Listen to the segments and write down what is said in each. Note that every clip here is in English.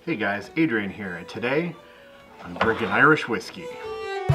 Hey guys, Adrian here, and today I'm drinking Irish whiskey. So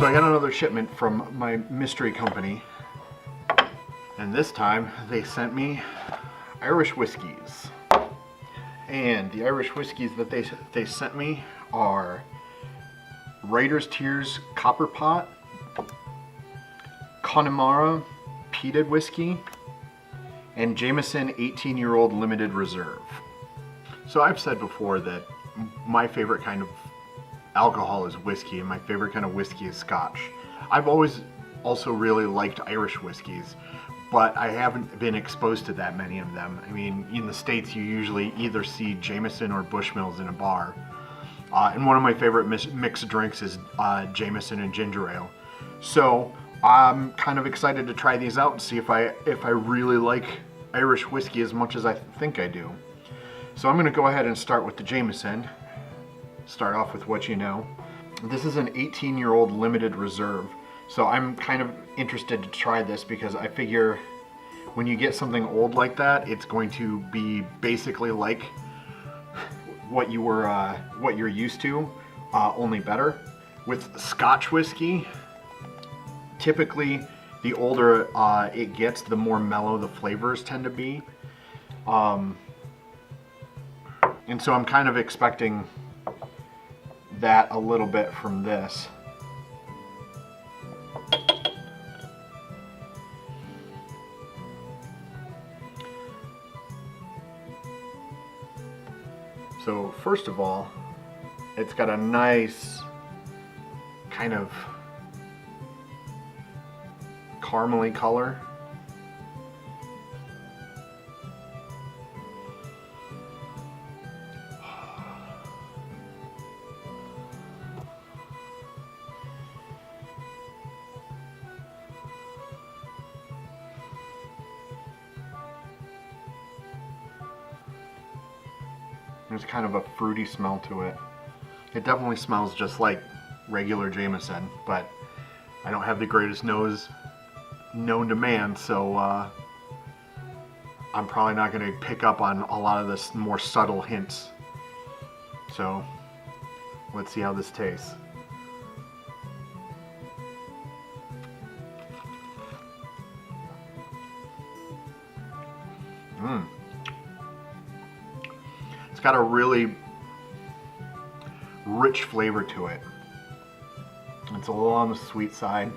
I got another shipment from my mystery company, and this time they sent me Irish whiskeys. And the Irish whiskeys that they sent me are Writer's Tears Copper Pot, Connemara Peated whiskey, and Jameson 18-year-old limited reserve. So I've said before that my favorite kind of alcohol is whiskey, and my favorite kind of whiskey is Scotch. I've always also really liked Irish whiskeys, but I haven't been exposed to that many of them. I mean, in the States you usually either see Jameson or Bushmills in a bar. And one of my favorite mixed drinks is Jameson and ginger ale. So I'm kind of excited to try these out and see if I really like Irish whiskey as much as I think I do. So I'm going to go ahead and start with the Jameson. Start off with what you know. This is an 18-year-old limited reserve. So I'm kind of interested to try this because I figure when you get something old like that, it's going to be basically like what you're used to, only better. With Scotch whiskey, typically the older it gets, the more mellow the flavors tend to be. And so I'm kind of expecting that a little bit from this. So first of all, it's got a nice kind of caramely color. There's kind of a fruity smell to it. It definitely smells just like regular Jameson, but I don't have the greatest nose known to man, so I'm probably not going to pick up on a lot of the more subtle hints. So let's see how this tastes. It's got a really rich flavor to it. It's a little on the sweet side.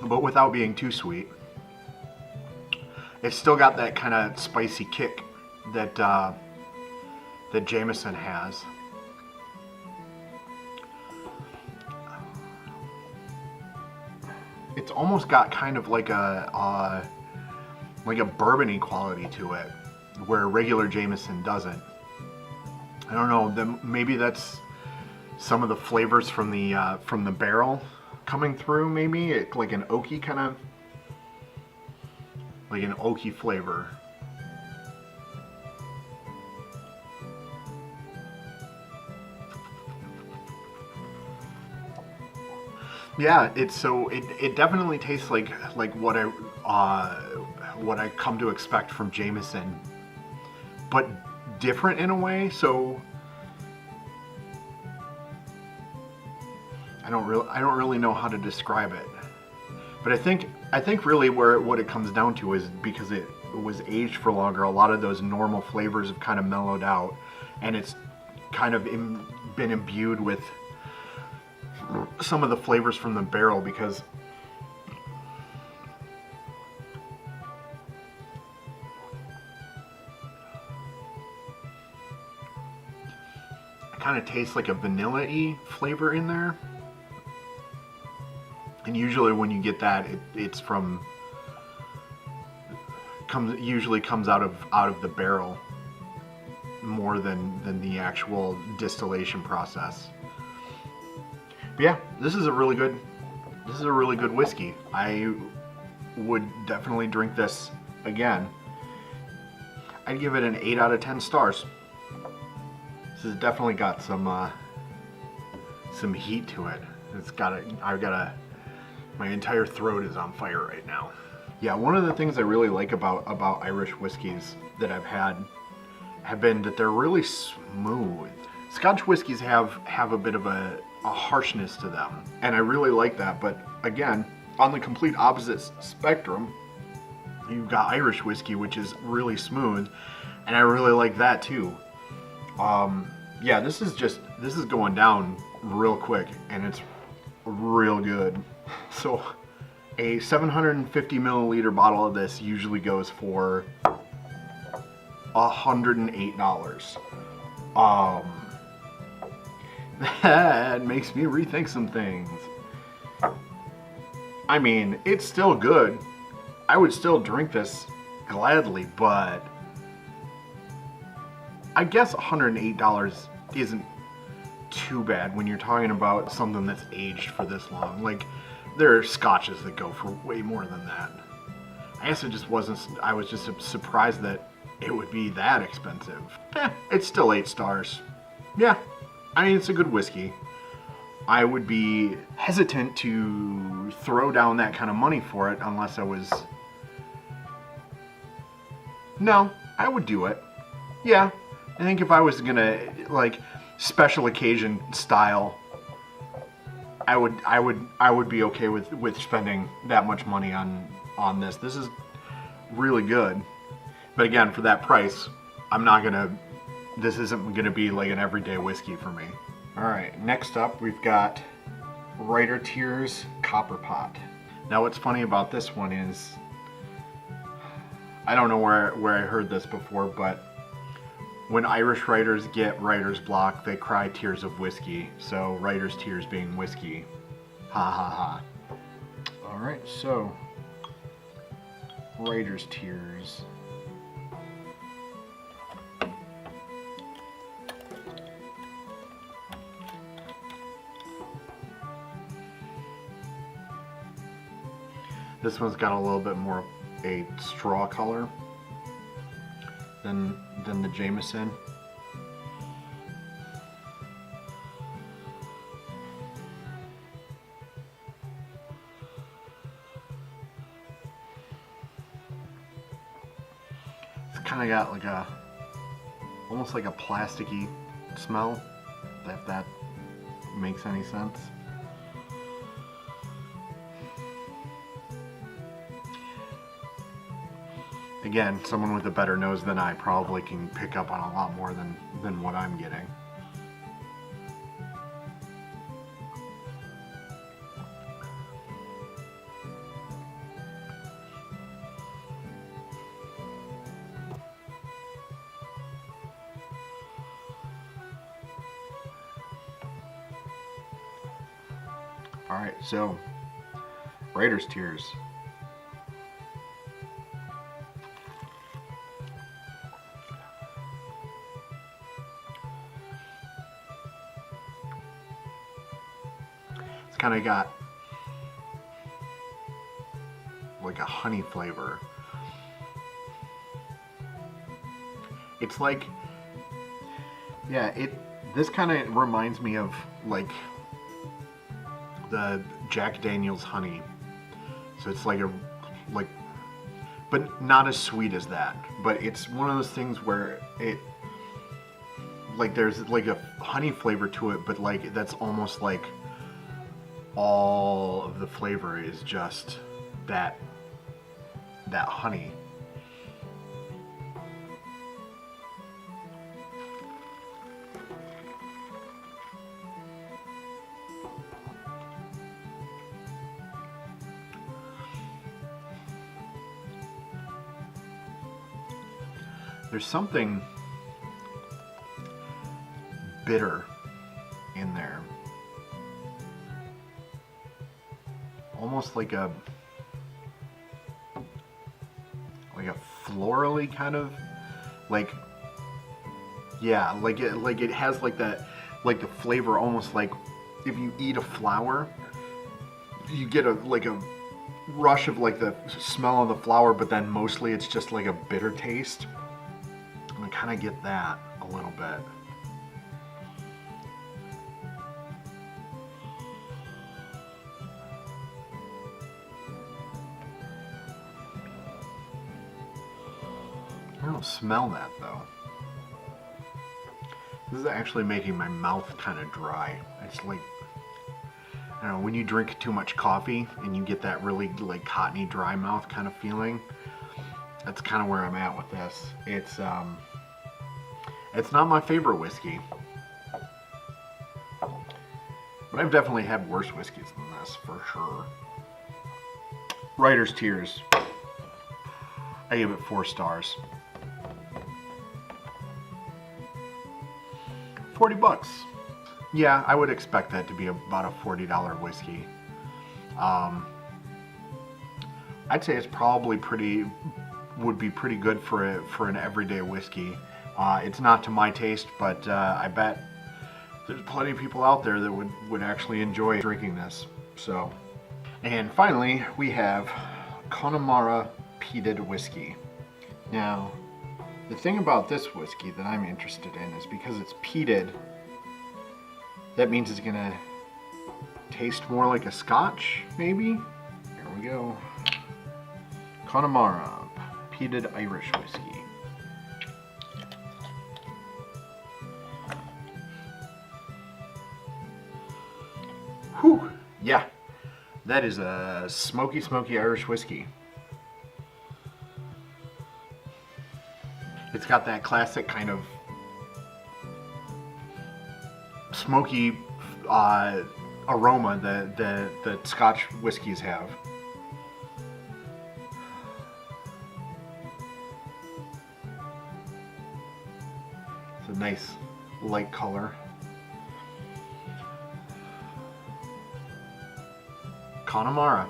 But without being too sweet. It's still got that kind of spicy kick that that Jameson has. It's almost got kind of like a bourbon-y quality to it, where regular Jameson doesn't. I don't know. Maybe that's some of the flavors from the barrel coming through. Maybe like an oaky kind of, like an oaky flavor. Yeah, it definitely tastes like what I come to expect from Jameson, but different in a way. So I don't really know how to describe it, but I think really what it comes down to is because it was aged for longer, a lot of those normal flavors have kind of mellowed out, and it's kind of been imbued with some of the flavors from the barrel, because it kind of tastes like a vanilla-y flavor in there. And usually when you get that, it's usually comes out of the barrel more than the actual distillation process. But yeah, this is a really good whiskey. I would definitely drink this again. I'd give it an 8 out of 10 stars. This has definitely got some heat to it. I've got a My entire throat is on fire right now. Yeah, one of the things I really like about Irish whiskeys that I've had have been that they're really smooth. Scotch whiskeys have a bit of a harshness to them, and I really like that. But again, on the complete opposite spectrum, you've got Irish whiskey, which is really smooth, and I really like that too. Yeah, this is going down real quick, and it's real good. So a 750 milliliter bottle of this usually goes for $108. That makes me rethink some things. I mean, it's still good. I would still drink this gladly, but I guess $108 isn't too bad when you're talking about something that's aged for this long. Like, there are scotches that go for way more than that. I guess I was just surprised that it would be that expensive. It's still 8 stars. Yeah, I mean, it's a good whiskey. I would be hesitant to throw down that kind of money for it unless I was... No, I would do it. Yeah, I think if I was gonna, like, special occasion style, I would be okay with spending that much money on this. This is really good. But again, for that price, this isn't gonna be like an everyday whiskey for me. All right, next up we've got Writer Tears Copper Pot. Now what's funny about this one is, I don't know where I heard this before, but when Irish writers get writer's block, they cry tears of whiskey. So writer's tears being whiskey. Ha ha ha. All right, so writer's tears. This one's got a little bit more a straw color than the Jameson. It's kind of got like almost like a plasticky smell, if that makes any sense. Again, someone with a better nose than I probably can pick up on a lot more than what I'm getting. All right, so Writer's Tears. It's kind of got like a honey flavor. It's like, yeah, this kind of reminds me of like the Jack Daniel's honey. So it's like but not as sweet as that. But it's one of those things where there's like a honey flavor to it, but like that's almost like all of the flavor is just that honey. There's something bitter in there. Almost like a florally kind of, like, yeah, like it has like the flavor, almost like if you eat a flower, you get a rush of like the smell of the flower, but then mostly it's just like a bitter taste. And I kind of get that a little bit. I don't smell that though. This is actually making my mouth kind of dry. It's like, I don't know, when you drink too much coffee and you get that really like cottony dry mouth kind of feeling. That's kind of where I'm at with this. It's not my favorite whiskey, but I've definitely had worse whiskeys than this for sure. Writer's Tears. I give it 4 stars. $40. Yeah, I would expect that to be about a $40 whiskey. I'd say it's probably would be pretty good for an everyday whiskey. It's not to my taste, but I bet there's plenty of people out there that would actually enjoy drinking this. So, and finally we have Connemara Peated whiskey. Now, the thing about this whiskey that I'm interested in is because it's peated, that means it's gonna taste more like a Scotch, maybe? Here we go. Connemara Peated Irish whiskey. Whew, yeah, that is a smoky, smoky Irish whiskey. It's got that classic kind of smoky aroma that Scotch whiskeys have. It's a nice light color. Connemara.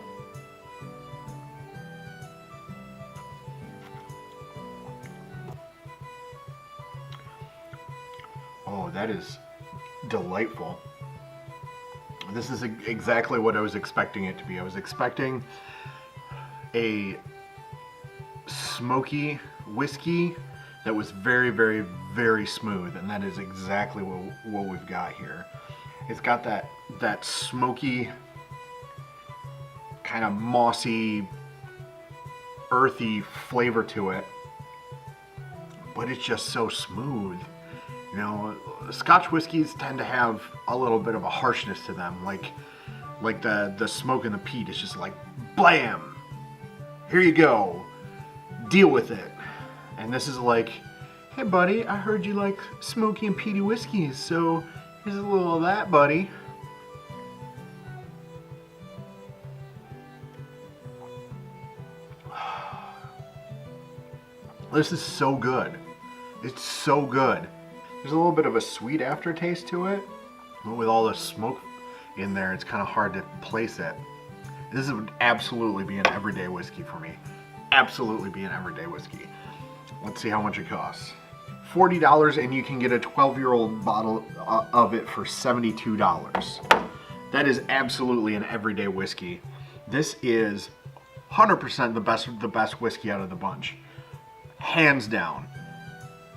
Oh, that is delightful. This is exactly what I was expecting it to be. I was expecting a smoky whiskey that was very, very, very smooth, and that is exactly what we've got here. It's got that smoky, kind of mossy, earthy flavor to it, but it's just so smooth. You know, Scotch whiskeys tend to have a little bit of a harshness to them, like the smoke and the peat is just like, blam! Here you go, deal with it. And this is like, hey buddy, I heard you like smoky and peaty whiskeys, so here's a little of that, buddy. This is so good. It's so good. There's a little bit of a sweet aftertaste to it, but with all the smoke in there, it's kind of hard to place it. This would absolutely be an everyday whiskey for me. Absolutely be an everyday whiskey. Let's see how much it costs. $40, and you can get a 12-year-old bottle of it for $72. That is absolutely an everyday whiskey. This is 100% the best whiskey out of the bunch. Hands down.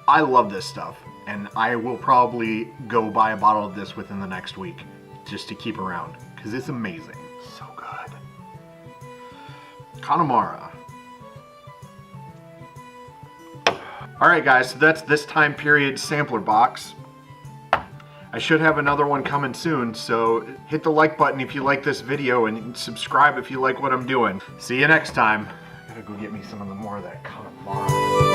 I love this stuff, and I will probably go buy a bottle of this within the next week just to keep around, because it's amazing. So good. Connemara. Alright guys, so that's this time period sampler box. I should have another one coming soon, so hit the like button if you like this video and subscribe if you like what I'm doing. See you next time. I gotta go get me some more of that Connemara.